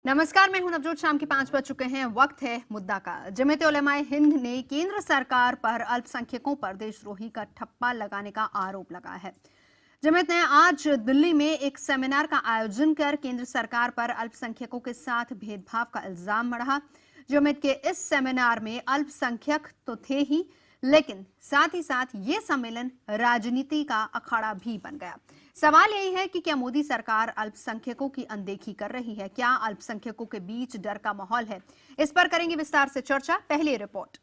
नमस्कार, मैं हूं नवजोत। शाम के 5 बज चुके हैं। वक्त है मुद्दा का। जमीयत उलेमाए हिंद ने केंद्र सरकार पर अल्पसंख्यकों पर देशद्रोही का ठप्पा लगाने का आरोप लगाया है। जमीयत ने आज दिल्ली में एक सेमिनार का आयोजन कर केंद्र सरकार पर अल्पसंख्यकों के साथ भेदभाव का इल्जाम मढ़ा। जमीयत के इस सेमिनार में अल्पसंख्यक तो थे ही, लेकिन साथ ही साथ ये सम्मेलन राजनीति का अखाड़ा भी बन गया। सवाल यही है कि क्या मोदी सरकार अल्पसंख्यकों की अनदेखी कर रही है? क्या अल्पसंख्यकों के बीच डर का माहौल है? इस पर करेंगे विस्तार से चर्चा। पहली रिपोर्ट।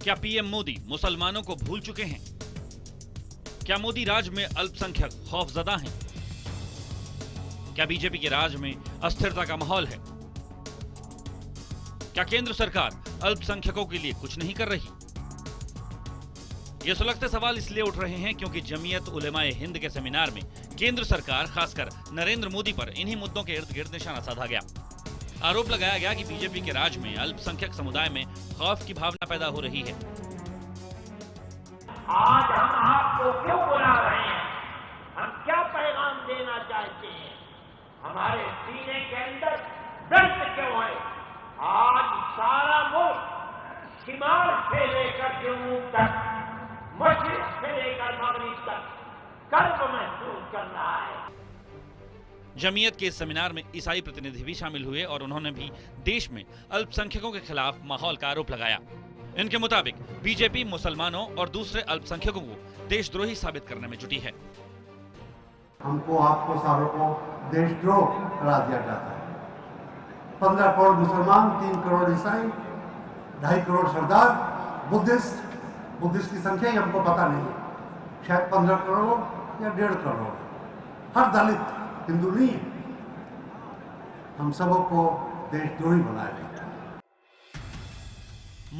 क्या पीएम मोदी मुसलमानों को भूल चुके हैं? क्या मोदी राज में अल्पसंख्यक खौफजदा हैं? क्या बीजेपी के राज में अस्थिरता का माहौल है? क्या केंद्र सरकार अल्पसंख्यकों के लिए कुछ नहीं कर रही? ये सुलगते सवाल इसलिए उठ रहे हैं क्योंकि जमीयत उलेमाए हिंद के सेमिनार में केंद्र सरकार, खासकर नरेंद्र मोदी पर इन्हीं मुद्दों के इर्द गिर्द निशाना साधा गया। आरोप लगाया गया कि बीजेपी के राज में अल्पसंख्यक समुदाय में खौफ की भावना पैदा हो रही है। आज हम आपको क्यों बुला रहे हैं? हम क्या पैगाम देना चाहते हैं? हमारे सीने के अंदर दर्द क्यों है? आज सारा मुल्क शिमाल से लेकर जम्मू तक, मशरिक से लेकर मगरिब तक कर्ब महसूस कर रहा है। जमीयत के इस सेमिनार में ईसाई प्रतिनिधि भी शामिल हुए और उन्होंने भी देश में अल्पसंख्यकों के खिलाफ माहौल का आरोप लगाया। इनके मुताबिक बीजेपी मुसलमानों और दूसरे अल्पसंख्यकों को देशद्रोही साबित करने में जुटी है। हमको, आपको सारों को देशद्रोह करार दिया जाता है। 15 करोड़ मुसलमान, 3 करोड़ ईसाई, 2.5 करोड़ सरदार, बुद्धिस्ट की संख्या ही हमको पता नहीं है, शायद 15 करोड़ या 1.5 करोड़। हर दलित हिंदू नहीं है। हम सबको देशद्रोही बनाया जाता है।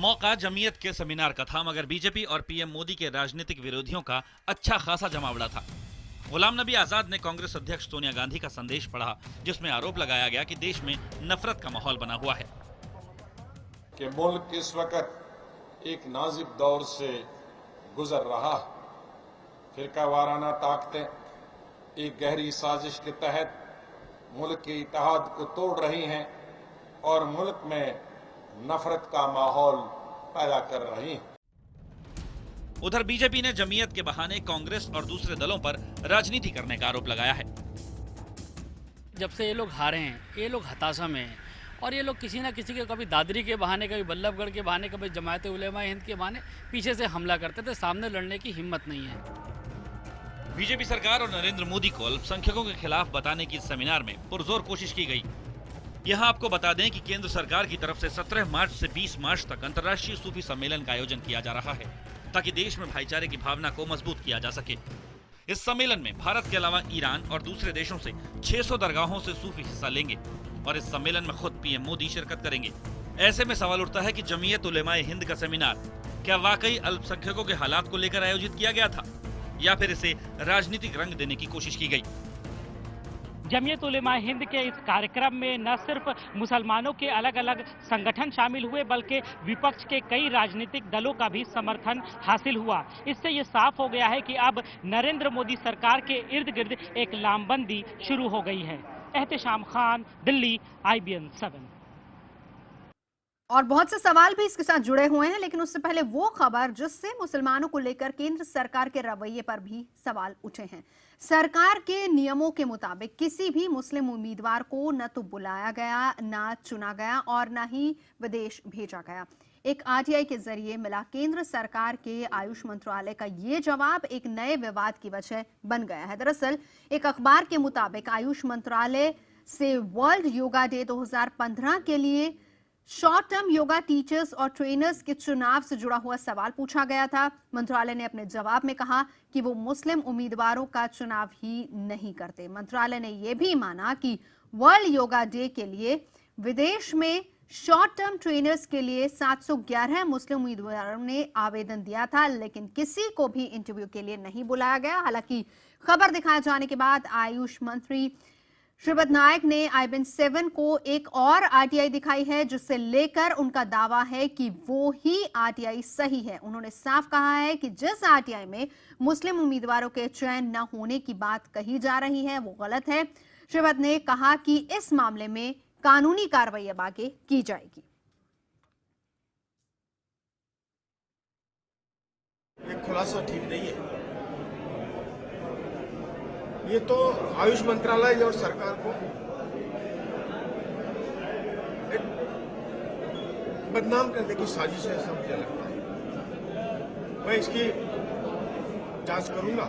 मौका जमीयत के सेमिनार का था, मगर बीजेपी और पीएम मोदी के राजनीतिक विरोधियों का अच्छा खासा जमावड़ा था। गुलाम नबी आजाद ने कांग्रेस अध्यक्ष सोनिया गांधी का संदेश पढ़ा, जिसमें आरोप लगाया गया कि देश में नफरत का माहौल बना हुआ है कि मुल्क इस वक्त एक नाजुक दौर से गुजर रहा है। फिरका वाराना ताकतें एक गहरी साजिश के तहत मुल्क के इत्तेहाद को तोड़ रही हैं और मुल्क में नफरत का माहौल पैदा कर रही हैं। उधर बीजेपी ने जमीयत के बहाने कांग्रेस और दूसरे दलों पर राजनीति करने का आरोप लगाया है। जब से ये लोग हारे हैं, ये लोग हताशा में हैं और ये लोग किसी ना किसी के, कभी दादरी के बहाने, कभी बल्लभगढ़ के बहाने, कभी जमायत उलेमाए हिंद के बहाने पीछे से हमला करते थे। सामने लड़ने की हिम्मत नहीं है। बीजेपी सरकार और नरेंद्र मोदी को अल्पसंख्यकों के खिलाफ बताने की सेमिनार में पुरजोर कोशिश की गई। यहां आपको बता दें कि केंद्र सरकार की तरफ से 17 मार्च से 20 मार्च तक अंतर्राष्ट्रीय सूफी सम्मेलन का आयोजन किया जा रहा है, ताकि देश में भाईचारे की भावना को मजबूत किया जा सके। इस सम्मेलन में भारत के अलावा ईरान और दूसरे देशों से 600 दरगाहों से सूफी हिस्सा लेंगे और इस सम्मेलन में खुद पीएम मोदी शिरकत करेंगे। ऐसे में सवाल उठता है कि जमीयत उलेमाए हिंद का सेमिनार क्या वाकई अल्पसंख्यकों के हालात को लेकर आयोजित किया गया था, या फिर इसे राजनीतिक रंग देने की कोशिश की गई? जमीयत उलेमाए हिंद के इस कार्यक्रम में न सिर्फ मुसलमानों के अलग अलग संगठन शामिल हुए, बल्कि विपक्ष के कई राजनीतिक दलों का भी समर्थन हासिल हुआ। इससे ये साफ हो गया है कि अब नरेंद्र मोदी सरकार के इर्द गिर्द एक लामबंदी शुरू हो गई है। एहतेशाम खान, दिल्ली, IBN 7। और बहुत से सवाल भी इसके साथ जुड़े हुए हैं, लेकिन उससे पहले वो खबर जिससे मुसलमानों को लेकर केंद्र सरकार के रवैये पर भी सवाल उठे हैं। सरकार के नियमों के मुताबिक किसी भी मुस्लिम उम्मीदवार को न तो बुलाया गया, न चुना गया और न ही विदेश भेजा गया। एक RTI के जरिए मिला केंद्र सरकार के आयुष मंत्रालय का ये जवाब एक नए विवाद की वजह बन गया है। दरअसल एक अखबार के मुताबिक आयुष मंत्रालय से वर्ल्ड योगा डे 2015 के लिए शॉर्ट टर्म योगा टीचर्स और ट्रेनर्स के चुनाव से जुड़ा हुआ सवाल पूछा गया था। मंत्रालय ने अपने जवाब में कहा कि वो मुस्लिम उम्मीदवारों का चुनाव ही नहीं करते। मंत्रालय ने यह भी माना कि वर्ल्ड योगा डे के लिए विदेश में शॉर्ट टर्म ट्रेनर्स के लिए 711 मुस्लिम उम्मीदवारों ने आवेदन दिया था, लेकिन किसी को भी इंटरव्यू के लिए नहीं बुलाया गया। हालांकि खबर दिखाए जाने के बाद आयुष मंत्री श्री पटनायक ने I-7 को एक और आरटीआई दिखाई है, जिससे लेकर उनका दावा है कि वो ही आरटीआई सही है। उन्होंने साफ कहा है कि जिस आरटीआई में मुस्लिम उम्मीदवारों के चयन न होने की बात कही जा रही है वो गलत है। श्री पटनायक ने कहा कि इस मामले में कानूनी कार्रवाई अब आगे की जाएगी। ये खुलासा ठीक नहीं है। ये तो आयुष मंत्रालय और सरकार को एक बदनाम करने की साजिश है, ऐसा मुझे लगता है। मैं इसकी जांच करूंगा।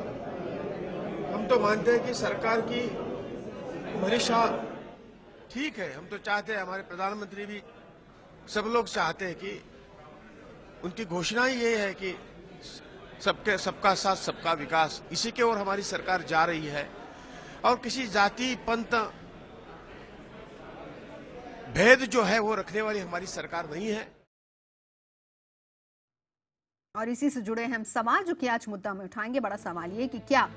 हम तो मानते हैं कि सरकार की मंशा ठीक है। हम तो चाहते हैं, हमारे प्रधानमंत्री भी, सब लोग चाहते हैं कि उनकी घोषणा ही ये है कि सबका साथ सबका विकास, इसी के ओर हमारी सरकार जा रही है। और किसी जाति पंथ भेद जो है वो रखने वाली हमारी सरकार नहीं है। और इसी से जुड़े हम सवाल जो कि आज मुद्दा में उठाएंगे, बड़ा सवाल ये कि क्या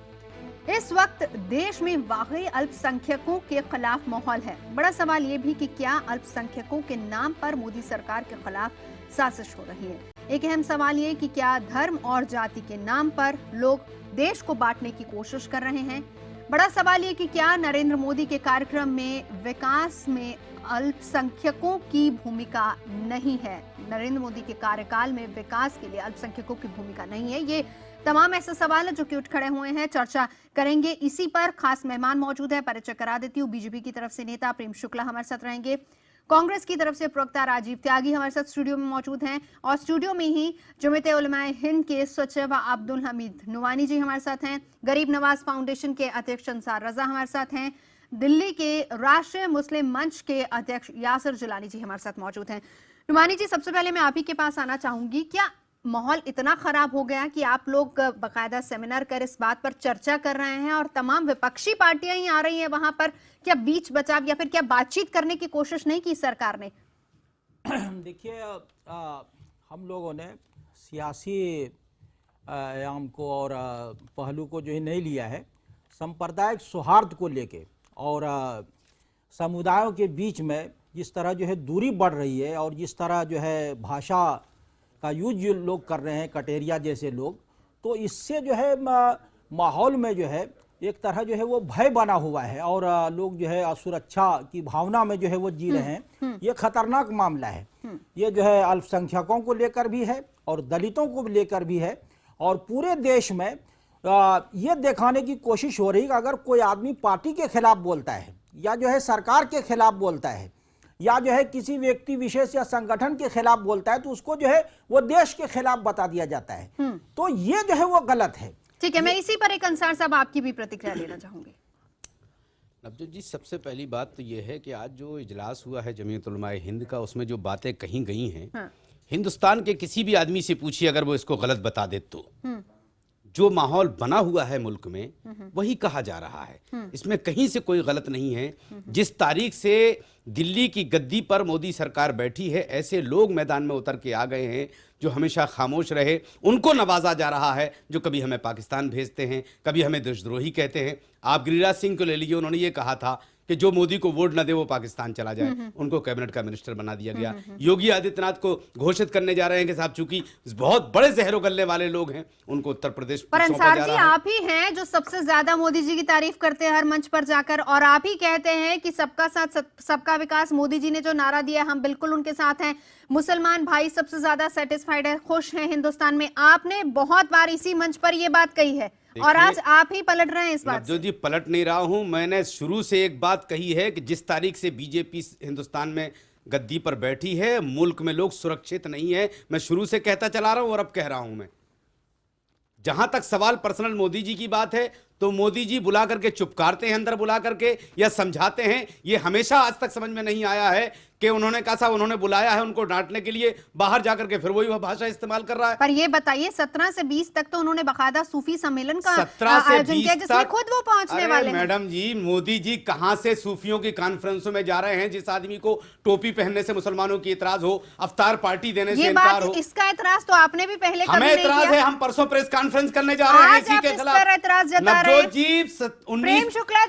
इस वक्त देश में वाकई अल्पसंख्यकों के खिलाफ माहौल है। बड़ा सवाल ये भी कि क्या अल्पसंख्यकों के नाम पर मोदी सरकार के खिलाफ साजिश हो रही है। एक अहम सवाल ये कि क्या धर्म और जाति के नाम पर लोग देश को बांटने की कोशिश कर रहे हैं। बड़ा सवाल ये कि क्या नरेंद्र मोदी के कार्यक्रम में विकास में अल्पसंख्यकों की भूमिका नहीं है। नरेंद्र मोदी के कार्यकाल में विकास के लिए अल्पसंख्यकों की भूमिका नहीं है। ये तमाम ऐसे सवाल है जो कि उठ खड़े हुए हैं। चर्चा करेंगे इसी पर। खास मेहमान मौजूद है, परिचय करा देती हूँ। बीजेपी की तरफ से नेता प्रेम शुक्ला हमारे साथ रहेंगे। कांग्रेस की तरफ से प्रवक्ता राजीव त्यागी हमारे साथ स्टूडियो में मौजूद हैं। और स्टूडियो में ही जमीयत उलमाए हिंद के सचिव अब्दुल हमीद नुवानी जी हमारे साथ हैं। गरीब नवाज फाउंडेशन के अध्यक्ष अंसार रजा हमारे साथ हैं। दिल्ली के राष्ट्रीय मुस्लिम मंच के अध्यक्ष यासिर जिलानी जी हमारे साथ मौजूद हैं। नुवानी जी, सबसे पहले मैं आप ही के पास आना चाहूंगी। क्या माहौल इतना खराब हो गया कि आप लोग बाकायदा सेमिनार कर इस बात पर चर्चा कर रहे हैं और तमाम विपक्षी पार्टियां ही आ रही हैं वहां पर? क्या बीच बचाव या फिर क्या बातचीत करने की कोशिश नहीं की सरकार ने? देखिए, हम लोगों ने सियासी आयाम को और पहलू को जो है नहीं लिया है। सांप्रदायिक सौहार्द को लेके और समुदायों के बीच में जिस तरह जो है दूरी बढ़ रही है और जिस तरह जो है भाषा का यूज जो लोग कर रहे हैं, कटेरिया जैसे लोग, तो इससे जो है माहौल में जो है एक तरह जो है वो भय बना हुआ है और लोग जो है असुरक्षा की भावना में जो है वो जी रहे हैं। ये खतरनाक मामला है। ये जो है अल्पसंख्यकों को लेकर भी है और दलितों को लेकर भी है। और पूरे देश में ये दिखाने की कोशिश हो रही है कि अगर कोई आदमी पार्टी के खिलाफ बोलता है या जो है सरकार के खिलाफ बोलता है या जो है किसी व्यक्ति विशेष या संगठन के खिलाफ बोलता है तो उसको जो है वो देश के खिलाफ बता दिया जाता है। तो ये जो है वो गलत है। ठीक है, मैं इसी पर एक अंसार साहब आपकी भी प्रतिक्रिया लेना चाहूंगी। नवजोत जी, सबसे पहली बात तो ये है कि आज जो इजलास हुआ है जमीयत उलमाए हिंद का, उसमें जो बातें कही गई हैं, हिंदुस्तान के किसी भी आदमी से पूछिए अगर वो इसको गलत बता दे तो जो माहौल बना हुआ है मुल्क में वही कहा जा रहा है। इसमें कहीं से कोई गलत नहीं है। जिस तारीख से दिल्ली की गद्दी पर मोदी सरकार बैठी है, ऐसे लोग मैदान में उतर के आ गए हैं जो हमेशा खामोश रहे, उनको नवाजा जा रहा है। जो कभी हमें पाकिस्तान भेजते हैं, कभी हमें देशद्रोही कहते हैं। आप गिरिराज सिंह को ले लीजिए, उन्होंने ये कहा था कि जो मोदी को वोट न दे वो पाकिस्तान चला जाए, उनको कैबिनेट का मिनिस्टर बना दिया गया। योगी आदित्यनाथ को घोषित करने जा रहे हैं कि साहब चूंकि बहुत बड़े जहरो गलने वाले लोग हैं उनको उत्तर प्रदेश पर अंसार जी, आप ही हैं जो सबसे ज्यादा मोदी जी की तारीफ करते हैं हर मंच पर जाकर, और आप ही कहते हैं कि सबका साथ सबका विकास, मोदी जी ने जो नारा दिया हम बिल्कुल उनके साथ हैं। मुसलमान भाई सबसे ज्यादा सेटिस्फाइड है, खुश हैं हिंदुस्तान में। आपने बहुत बार इसी मंच पर यह बात कही है और आज आप ही पलट रहे हैं इस बात से। जी, पलट नहीं रहा हूं। मैंने शुरू से एक बात कही है कि जिस तारीख से बीजेपी हिंदुस्तान में गद्दी पर बैठी है, मुल्क में लोग सुरक्षित नहीं है। मैं शुरू से कहता चला रहा हूं और अब कह रहा हूं। मैं जहां तक सवाल पर्सनल मोदी जी की बात है तो मोदी जी बुला करके चुपकारते हैं, अंदर बुला करके, या समझाते हैं। ये हमेशा आज तक समझ में नहीं आया है कि उन्होंने कहा साहब उन्होंने बुलाया है उनको डांटने के लिए, बाहर जाकर के फिर वही भाषा इस्तेमाल कर रहा है। पर ये बताइए 17 से 20 तक तो उन्होंने बकायदा सूफी सम्मेलन का 17 से आयोजन 20 किया जिसमें खुद वो पहुंचने वाले हैं। मैडम जी, मोदी जी कहां से सूफियों की कॉन्फ्रेंसों में जा रहे हैं? जिस आदमी को टोपी पहनने से मुसलमानों की इतराज हो, अफ्तार पार्टी देने से इनकार हो। इसका इतराज तो आपने भी पहले कभी हमें नहीं इतराज किया। है, हम परसों प्रेस कॉन्फ्रेंस करने जा रहे हैं इसी के खिलाफ। नवजोत जी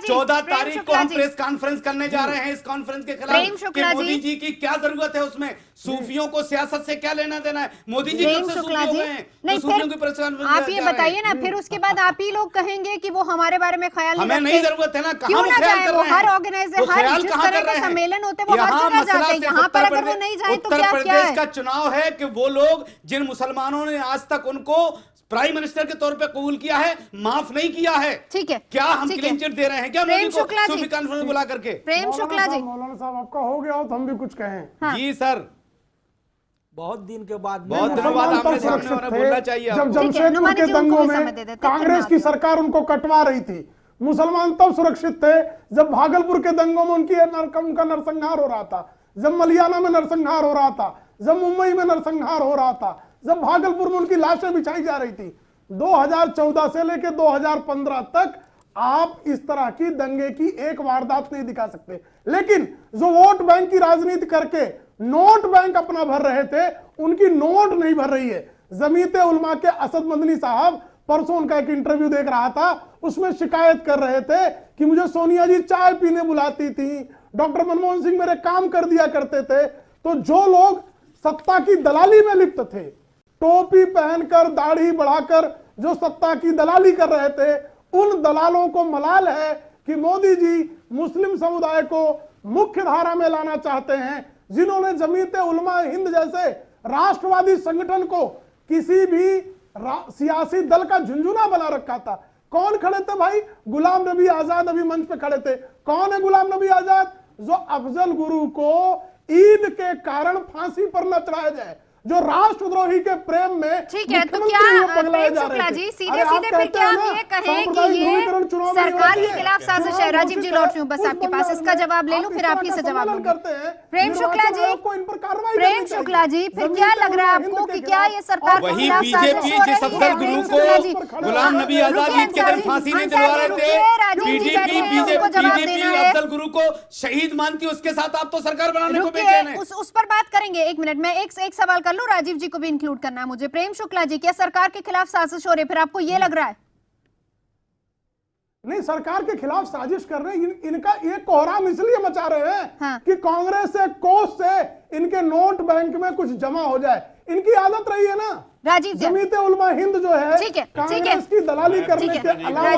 14 तारीख को हम प्रेस कॉन्फ्रेंस करने जा रहे हैं इस कॉन्फ्रेंस के खिलाफ कि मोदी जी की क्या जरूरत है उसमें, सूफियों को सियासत से क्या लेना देना है? मोदी जी कब से सूफी हो गए हैं? नहीं, सूफियों की प्रेस कॉन्फ्रेंस आप ये बताइए ना, फिर उसके बाद आप ही लोग कहेंगे कि वो हमारे बारे में ख्याल नहीं हमें नहीं जरूरत है ना, क्यों ना जाए वो? हर ऑर्गेनाइजर, हर जिस तरह के सम्मेलन होते हैं वो हर जगह जाते हैं, यहाँ पर अगर वो नहीं जाए तो उत्तर क्या प्रदेश का चुनाव है कि वो लोग जिन मुसलमानों ने आज तक उनको प्राइम मिनिस्टर के तौर पे कबूल किया है, माफ नहीं किया है। ठीक है, क्या हम क्लीन चिट दे रहे हैं क्या मोदी को सूफी कॉन्फ्रेंस बुला करके? प्रेम शुक्ला जी, मौलाना साहब आपका हो गया हो तो हम भी कुछ कहें। जी सर, बहुत दिन के बाद, बहुत दिनों बाद आमने सामने होना बोलना चाहिए। जब जमशेदपुर के दंगों में कांग्रेस की सरकार उनको कटवा रही थी, मुसलमान तब सुरक्षित थे जब भागलपुर के दंगों में उनका नरसंहार हो रहा था, जब मलियाना में नरसंहार हो रहा था, जब मुंबई में नरसंहार हो रहा था, जब भागलपुर में उनकी लाशें बिछाई जा रही थी। 2014 से लेकर 2015 तक आप इस तरह की दंगे की एक वारदात नहीं दिखा सकते। लेकिन जो वोट बैंक की राजनीति करके नोट बैंक अपना भर रहे थे, उनकी नोट नहीं भर रही है। जमीयते उलमा के असद मदनी साहब, परसों उनका एक इंटरव्यू देख रहा था, उसमें शिकायत कर रहे थे कि मुझे सोनिया जी चाय पीने बुलाती थी, डॉक्टर मनमोहन सिंह मेरे काम कर दिया करते थे। तो जो लोग सत्ता की दलाली में लिप्त थे, टोपी पहनकर दाढ़ी बढ़ाकर जो सत्ता की दलाली कर रहे थे, उन दलालों को मलाल है कि मोदी जी मुस्लिम समुदाय को मुख्य धारा में लाना चाहते हैं। जिन्होंने जमीयते उलमा हिंद जैसे राष्ट्रवादी संगठन को किसी भी सियासी दल का झुंझुना बना रखा था। कौन खड़े थे भाई? गुलाम नबी आजाद अभी मंच पे खड़े थे। कौन है गुलाम नबी आजाद? जो अफजल गुरु को ईद के कारण फांसी पर न चढ़ाया जाए, जो राष्ट्रद्रोही के प्रेम में। ठीक है, तो क्या प्रेम शुक्ला जी सीधे सीधे फिर क्या हम ये कहें कि ये सरकार के खिलाफ साजिश है? राजीव जी लौट रही हूं बस आपके पास, इसका जवाब ले लूं फिर आप ही से जवाब लूंगा। प्रेम शुक्ला जी, प्रेम शुक्ला जी, फिर क्या लग रहा है आपको कि क्या ये सरकार वही बीजेपी जिस अफजल गुरु को गुलाम नबी आजाद ईद के दिन फांसी नहीं दिलवा रहे थे, बीजेपी बीजेपी अफजल गुरु को शहीद मानती है, उसके साथ आप तो सरकार बनाने को बेचैन हैं। उस पर बात करेंगे, एक मिनट में एक सवाल कर लूं, राजीव जी को भी इंक्लूड करना है मुझे। प्रेम शुक्ला जी, क्या सरकार के खिलाफ साजिश हो रही है? फिर आपको ये लग रहा है? नहीं, सरकार के खिलाफ साजिश कर रहे हैं। इनका ये कोहराम इसलिए मचा रहे हैं कि कांग्रेस से कोष से इनके नोट बैंक में कुछ जमा हो जाए। इनकी आदत रही है ना राजीव जी, जमीयते उलमा हिंद जो है कांग्रेस की दलाली करने के अलावा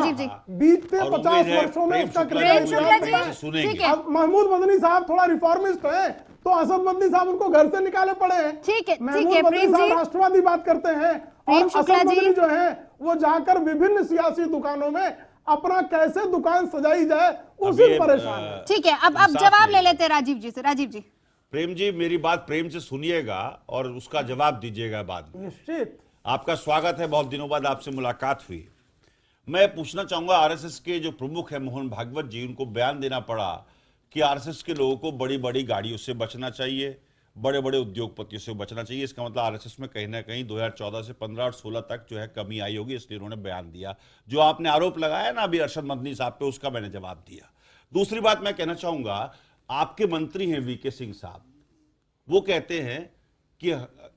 बीते 50 वर्षों में इसका महमूद मदनी साहब थोड़ा रिफॉर्मिस्ट है, तो असद मदनी साहब उनको घर से निकाले पड़े हैं। ठीक है, महमूद मदनी साहब राष्ट्रवादी बात करते हैं और असद मदनी जो है वो जाकर विभिन्न सियासी दुकानों में अपना कैसे दुकान सजाई जाए उसी परेशान है। ठीक है, अब जवाब ले लेते हैं राजीव जी से। राजीव जी, प्रेम जी मेरी बात प्रेम से सुनिएगा और उसका जवाब दीजिएगा बाद में। निश्चित। आपका स्वागत है, बहुत दिनों बाद आपसे मुलाकात हुई। मैं पूछना चाहूंगा, आरएसएस के जो प्रमुख है मोहन भागवत जी, उनको बयान देना पड़ा कि आरएसएस के लोगों को बड़ी बड़ी गाड़ियों से बचना चाहिए, बड़े बड़े उद्योगपतियों से बचना चाहिए। इसका मतलब आरएसएस में कहीं ना कहीं 2014 से 15 और 16 तक जो है कमी आई होगी, इसलिए उन्होंने बयान दिया। जो आपने आरोप लगाया ना अभी अरशद मदनी साहब पे, उसका मैंने जवाब दिया। दूसरी बात मैं कहना चाहूंगा, आपके मंत्री हैं वीके सिंह साहब, वो कहते हैं कि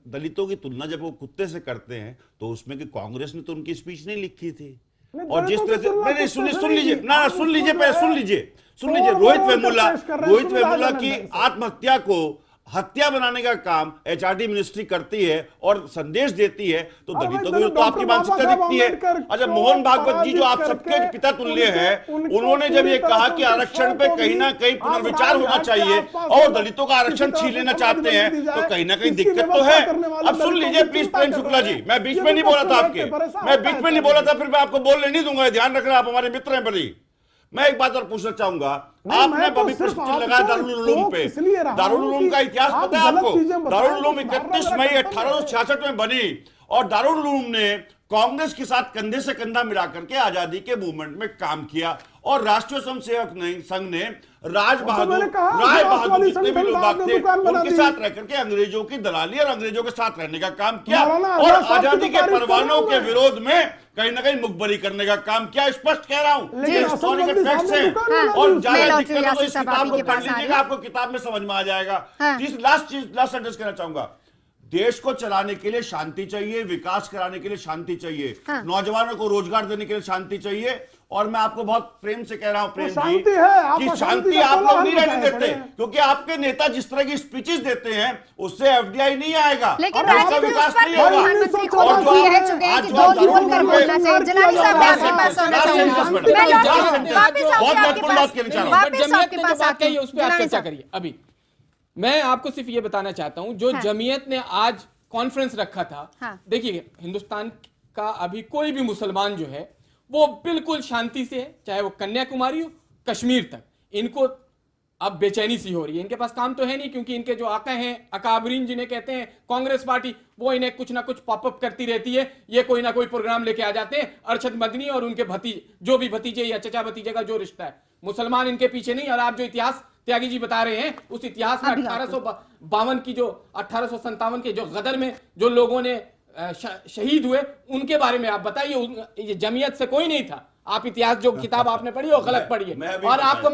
दलितों की तुलना जब वो कुत्ते से करते हैं तो उसमें कि कांग्रेस ने तो उनकी स्पीच नहीं लिखी थी। और जिस तरह से नहीं सुन लीजिए रोहित वेमुला की आत्महत्या को हत्या बनाने का काम एचआरडी मिनिस्ट्री करती है और संदेश देती है, तो दलितों को तो आपकी मानसिकता दिखती है। अच्छा, मोहन भागवत जी जो आप सबके पिता तुल्य हैं, उन्होंने जब ये कहा कि आरक्षण पे कहीं ना कहीं पुनर्विचार होना चाहिए और दलितों का आरक्षण छीन लेना चाहते हैं, तो कहीं ना कहीं दिक्कत तो है। अब सुन लीजिए प्लीज प्रेम शुक्ला जी, मैं बीच में नहीं बोला था आपके, मैं बीच में नहीं बोला था, फिर मैं आपको बोलने नहीं दूंगा, ध्यान रखना, आप हमारे मित्र हैं बड़ी। मैं एक बात और पूछना चाहूंगा, आपने अभी प्रश्न लगाया दारुल उलूम पे। दारुल उलूम का इतिहास पता है आपको? दारुल उलूम 31 मई 1866 में बनी और दारुल उलूम ने कांग्रेस के साथ कंधे से कंधा मिला करके आजादी के मूवमेंट में काम किया और राष्ट्रीय स्वयंसेवक संघ ने राय बहादुर जितने भी लोग थे उनके साथ रह करके अंग्रेजों की दलाली और अंग्रेजों के साथ रहने का काम किया और आजादी के परवानों के विरोध में कहीं ना कहीं मुखबरी करने का काम किया। स्पष्ट कह रहा हूं, हिस्टोरिकल फैक्ट्स हैं और ज्यादा दिक्कत तो इस किताब को पढ़ लीजिएगा, आपको किताब में समझ में आ जाएगा। लास्ट सेंटेंस कहना चाहूंगा, देश को चलाने के लिए शांति चाहिए, विकास कराने के लिए शांति चाहिए, नौजवानों को रोजगार देने के लिए शांति चाहिए। और मैं आपको बहुत प्रेम से कह रहा हूं प्रेम जी कि शांति आप लोग नहीं रहने देते, क्योंकि आपके नेता जिस तरह की स्पीचेस देते हैं उससे एफडीआई नहीं आएगा, लेकिन उसका विकास नहीं होगा। अभी मैं आपको सिर्फ ये बताना चाहता हूं, जो जमीयत ने आज कॉन्फ्रेंस रखा था, देखिए हिंदुस्तान का अभी कोई भी मुसलमान जो है वो बिल्कुल शांति से है, चाहे वो कन्याकुमारी हो कश्मीर तक। इनको अब बेचैनी सी हो रही है, इनके पास काम तो है नहीं, क्योंकि इनके जो आका हैं अकाबरीन जिन्हें कहते हैं कांग्रेस पार्टी, वो इन्हें कुछ ना कुछ पॉपअप करती रहती है। ये कोई ना कोई प्रोग्राम लेके आ जाते हैं, अरशद मदनी और उनके भतीजे, जो भी भतीजे या चचा भतीजे का जो रिश्ता है, मुसलमान इनके पीछे नहीं। और आप जो इतिहास त्यागी जी बता रहे हैं, उस इतिहास में 1852 की जो 1857 के जो गदर में जो लोगों ने शहीद हुए उनके बारे में आप बताइए। ये जमीयत से कोई नहीं था। आप इतिहास जो किताब आपने पढ़ी वो गलत पढ़ी है। और आपको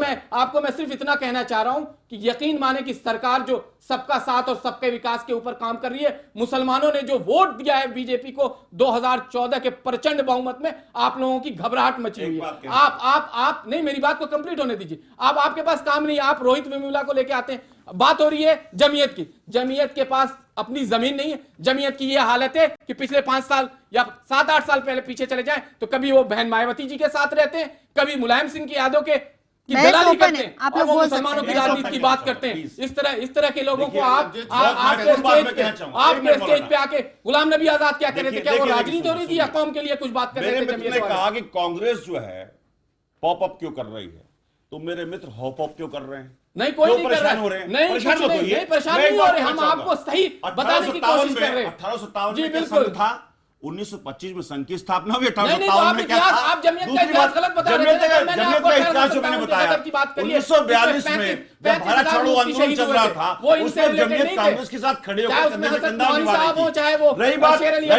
मैं सिर्फ इतना कहना चाह रहा हूं कि यकीन माने कि सरकार जो सबका साथ और सबके विकास के ऊपर काम कर रही है, मुसलमानों ने जो वोट दिया है बीजेपी को 2014 के प्रचंड बहुमत में, आप लोगों की घबराहट मची हुई है। आप नहीं, मेरी बात को कंप्लीट होने दीजिए। आपके पास काम नहीं, आप रोहित वेमुला को लेके आते हैं। बात हो रही है जमीयत की। जमीयत के पास अपनी जमीन नहीं है। जमीयत की यह हालत है कि पिछले 5 साल या 7-8 साल पहले पीछे चले जाएं तो कभी वो बहन मायावती जी के साथ रहते हैं, कभी मुलायम सिंह की यादव के दलाली करते हैं और वो मुसलमानों की राजनीति की बात करते हैं। इस तरह के लोगों को आपके स्टेज पे आके गुलाम नबी आजाद क्या कर रहे थे? क्या वो राजनीति हो रही थी या कौम के लिए कुछ बात कर रहे थे? मेरे मित्र ने कहा कि कांग्रेस जो है पॉप अप क्यों कर रही है, तो मेरे मित्र हॉप अप क्यों कर रहे हैं? नहीं, कोई नहीं कर रहा है। नहीं, परेशान नहीं हो रहे। हम आपको सही बताने की कोशिश कर रहे हैं। 1857 में बिल्कुल था, 1925 में संघ की स्थापना हुई। 1857 में क्या था? आप जमीयत का इतिहास गलत बता रहे थे। जमीयत का इतिहास जो मैंने बताया 1942 में जब भारत छोड़ो आंदोलन चल रहा था, उसमें जमीयत कांग्रेस के साथ खड़े होकर कंधे से कंधा मिला रही थी। रही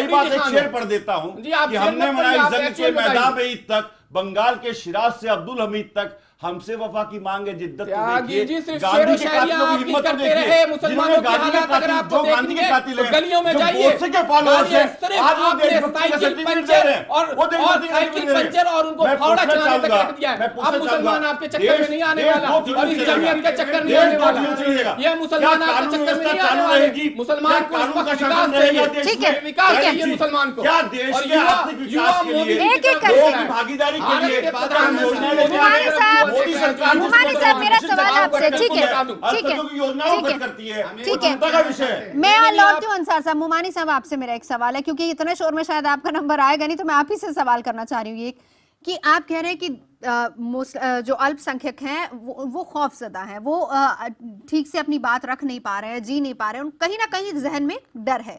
बात एक शेर पढ़ देता हूं कि हमने मनाई जंग के मैदान में ईद तक, बंगाल के शिराज से अब्दुल हमीद तक, हमसे वफा की मांगे जिद्दत को देखिए। गांधी के कातिलों की हिम्मत को देखिए, जिन्होंने गांधी के कातिल हैं, गलियों में जाइए, बोसे के फॉलोअर्स हैं, आज वो देशभक्ति का सर्टिफिकेट दे रहे हैं और साइकिल पंचर और उनको फावड़ा चलाने तक रख दिया है। अब मुसलमान आपके चक्कर में नहीं आने वाला और इस जमीयत का चक्कर नहीं आने वाला। ये मुसलमान आपके चक्कर में नहीं आने वाले। मुसलमान को विकास चाहिए, विकास चाहिए मुसलमान को। क्या देश के आर्थिक विकास के लिए भागीदारी के लिए मोदी सरकार मेरा सवाल आपसे, ठीक है, मैं लौटती हूँ अंसार साहब। मुमानी साहब, आपसे मेरा एक सवाल है, क्योंकि इतने शोर में शायद आपका नंबर आएगा नहीं, तो मैं आप ही से सवाल करना चाह रही हूँ। ये कि आप कह रहे हैं कि जो अल्पसंख्यक हैं वो खौफजदा हैं, वो ठीक से अपनी बात रख नहीं पा रहे हैं, जी नहीं पा रहे हैं, कहीं ना कहीं जहन में डर है।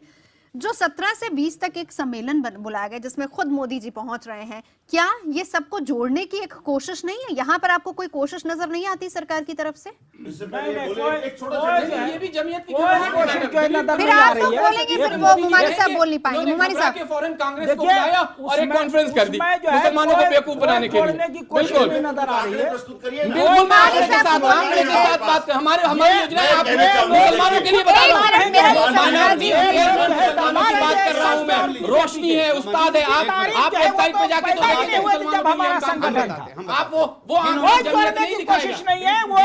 जो 17 से 20 तक एक सम्मेलन बुलाया गया जिसमें खुद मोदी जी पहुंच रहे हैं, क्या ये सबको जोड़ने की एक कोशिश नहीं है? यहाँ पर आपको कोई कोशिश नजर नहीं आती सरकार की तरफ से? ये भी जमीयत की फिर आप तो बोलेंगे, फिर वो मुमानी साहब बोल नहीं पाएंगे। मुमानी साहब, फॉरेन कांग्रेस को बुलाया और एक कॉन्फ्रेंस कर दी मुसलमानों को बेवकूफ बनाने के लिए। बिल्कुल नजर आ रही है। कांग्रेस के साथ बात, हमारी योजना आप मुसलमानों के लिए बता बात कर रहा हूँ मैं। रोशनी है, उस्ताद है, आप वेबसाइट पे जाके तो जब हमारा संगठन था, आप वो जोड़ने की कोशिश नहीं है। वो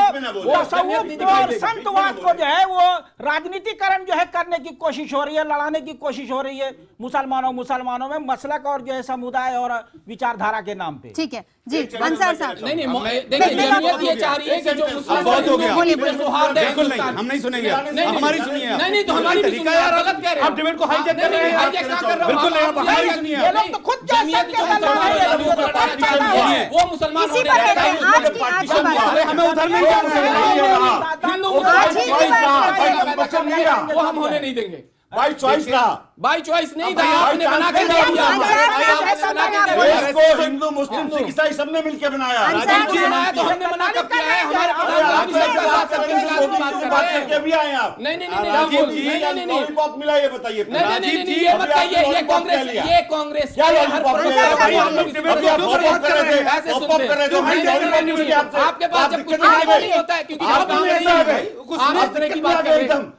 तसव्वुफ और संतवाद को जो है वो राजनीतिकरण जो है करने की कोशिश हो रही है, लड़ाने की कोशिश हो रही है मुसलमानों में मसलक और जो है समुदाय और विचारधारा के नाम पे। ठीक है जी, अंसार साहब। नहीं, देखिए जमीयत ये चाह रही है कि जो मुस्लिम सौहार्द है, हम नहीं सुनेंगे, हमारी सुनिए। नहीं तो हमारी भी सुनिए। आप गलत कह रहे हैं, आप डिबेट को हाईजैक कर रहे हैं। हाईजैक क्या कर रहे हो? बिल्कुल नहीं, आप हमारी सुनिए। ये लोग तो खुद जमीयत के वो मुसलमान हमें उधर नहीं जाना, वो हम होने नहीं देंगे। भाई चॉइस था, बाई चॉइस नहीं था, आपने बना के दे दिया। इसको हिंदू मुस्लिम सिख ईसाई सबने मिलकर बनाया। राजीव जी बनाया तो हमने मना कब किया है? हमारे प्रधानमंत्री साहब के साथ बात करके भी आए आप। नहीं राजीव जी लॉलीपॉप मिला ये बताइए। नहीं ये बताइए, ये कांग्रेस आपके पास जब कुछ नहीं होता है, क्योंकि आप इस तरह की बात कर रहे हैं।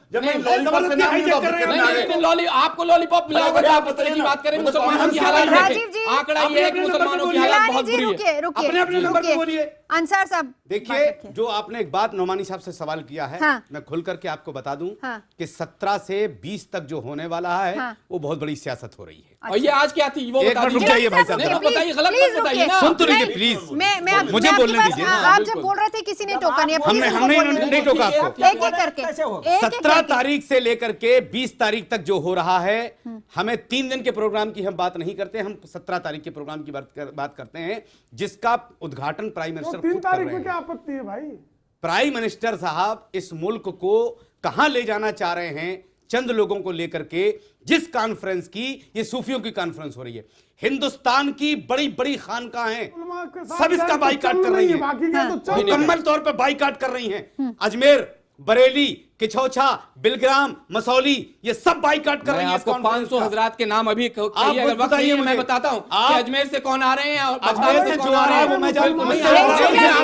नहीं, आपको लॉलीपॉप मिला होगा, आप इस तरह की बात करें मुसलमानों की हालत। आंकड़ा ये है कि मुसलमानों की हालत बहुत बुरी है। रुकिए अंसार साहब, देखिए, जो आपने एक बात नोमानी साहब से सवाल किया है, मैं खुल करके आपको बता दूं कि 17 से 20 तक जो होने वाला है वो बहुत बड़ी सियासत हो रही है। और ये आज क्या थी वो बता दीजिए भाई साहब, बताइए, गलत मत बताइए ना। सुन तो लीजिए प्लीज, मुझे बोलने दीजिए। आप जब बोल रहे थे किसी ने टोका नहीं, हमने नहीं टोका आपको। एक एक करके 17 तारीख से लेकर के 20 तारीख तक जो हो रहा है, हमें 3 दिन के प्रोग्राम की हम बात नहीं करते, हम 17 तारीख के प्रोग्राम की बात करते हैं, जिसका उद्घाटन प्राइम मिनिस्टर 3 खुद कर तारीख रहे में हैं। क्या आपत्ति है भाई? प्राइम मिनिस्टर साहब इस मुल्क को कहां ले जाना चाह रहे हैं, चंद लोगों को लेकर के, जिस कॉन्फ्रेंस की, ये सूफियों की कॉन्फ्रेंस हो रही है, हिंदुस्तान की बड़ी बड़ी खानकाहें सब इसका बाइकाट कर रही हैं, मुकम्मल तौर पे बाइकाट कर रही हैं। अजमेर, बरेली, किछौछा, बिलग्राम, मसौली, ये सब बाइकाट कर रही हैं। आपको 500 हज़रात के नाम अभी अगर वक्त नहीं है, मैं बताता हूं कि अजमेर से कौन आ रहे हैं और अजमेर से जो आ रहे हैं वो मैं जानता हूं।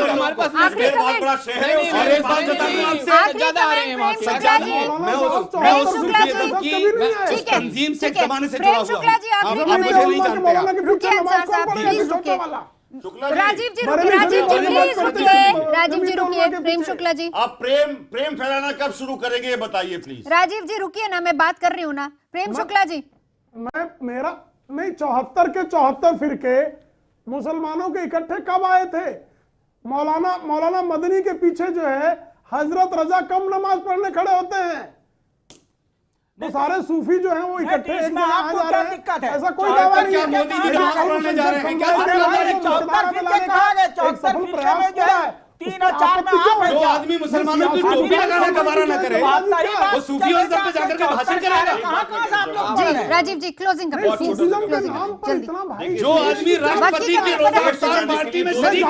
हमारे पास बहुत बड़ा शहर है और एक बात बता दूं आपसे, ज्यादा आ रहे हैं वहां मैं उस तंजीम से जमाने से जुड़ा हुआ हूं, आप मुझे नहीं जानते। रुकिए अंसार साहब, प्लीज रुकिए। राजीव जी प्लीज रुकिए। राजीव जी रुकिए। प्रेम शुक्ला जी, आप प्रेम फैलाना कब शुरू करेंगे ये बताइए प्लीज। राजीव जी रुकिए ना, मैं बात कर रही हूँ ना। प्रेम शुक्ला जी, मेरा नहीं, 74 के 74 फिरके मुसलमानों के इकट्ठे कब आए थे? मौलाना मदनी के पीछे जो है हजरत रजा कम नमाज पढ़ने खड़े होते हैं, वो सारे सूफी जो हैं वो इकट्ठे एक जगह आ जा रहे हैं। ऐसा कोई दावा नहीं है। मोदी जी नमाज पढ़ने जा रहे हैं क्या? तीन और चार में जो आदमी मुसलमानों की टोपी लगाने का वारा न करे, वो सूफियों से जाकर के भाषण करेगा। जी राजीव जी क्लोजिंग कर, जो आदमी राष्ट्रपति के रोजाना पार्टी में शरीक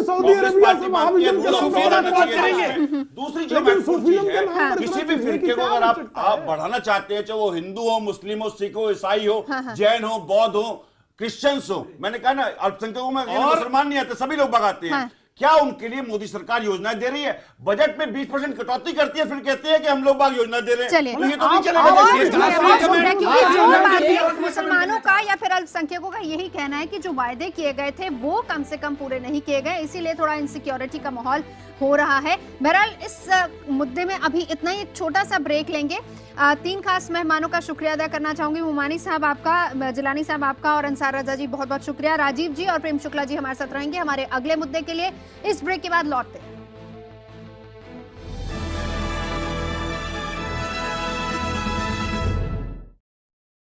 सऊदी अरबिया से बात करेंगे। दूसरी जो मैं है, किसी भी फिरके को अगर आप बढ़ाना चाहते हैं, चाहे वो हिंदू हो, मुस्लिम हो, सिख हो, ईसाई हो, जैन हो, बौद्ध हो, क्रिश्चियंस हो, मैंने कहा ना अल्पसंख्यकों में मुसलमान नहीं आते, सभी लोग भगाते हैं। क्या उनके लिए मोदी सरकार योजनाएं दे रही है? बजट में 20% कटौती करती है, फिर कहती है कि हम लोग बाग योजना दे रहे हैं। तो ये तो नहीं चलेगा। मुसलमानों का या फिर अल्पसंख्यकों का यही कहना है कि जो वायदे किए गए थे वो कम से कम पूरे नहीं किए गए, इसीलिए थोड़ा इनसिक्योरिटी का माहौल हो रहा है। बहरहाल इस मुद्दे में अभी इतना ही, एक छोटा सा ब्रेक लेंगे। 3 खास मेहमानों का शुक्रिया अदा करना चाहूंगी। मुमानी साहब आपका, जिलानी साहब आपका और अंसार रजा जी बहुत बहुत शुक्रिया। राजीव जी और प्रेम शुक्ला जी हमारे साथ रहेंगे हमारे अगले मुद्दे के लिए। इस ब्रेक के बाद लौटते हैं।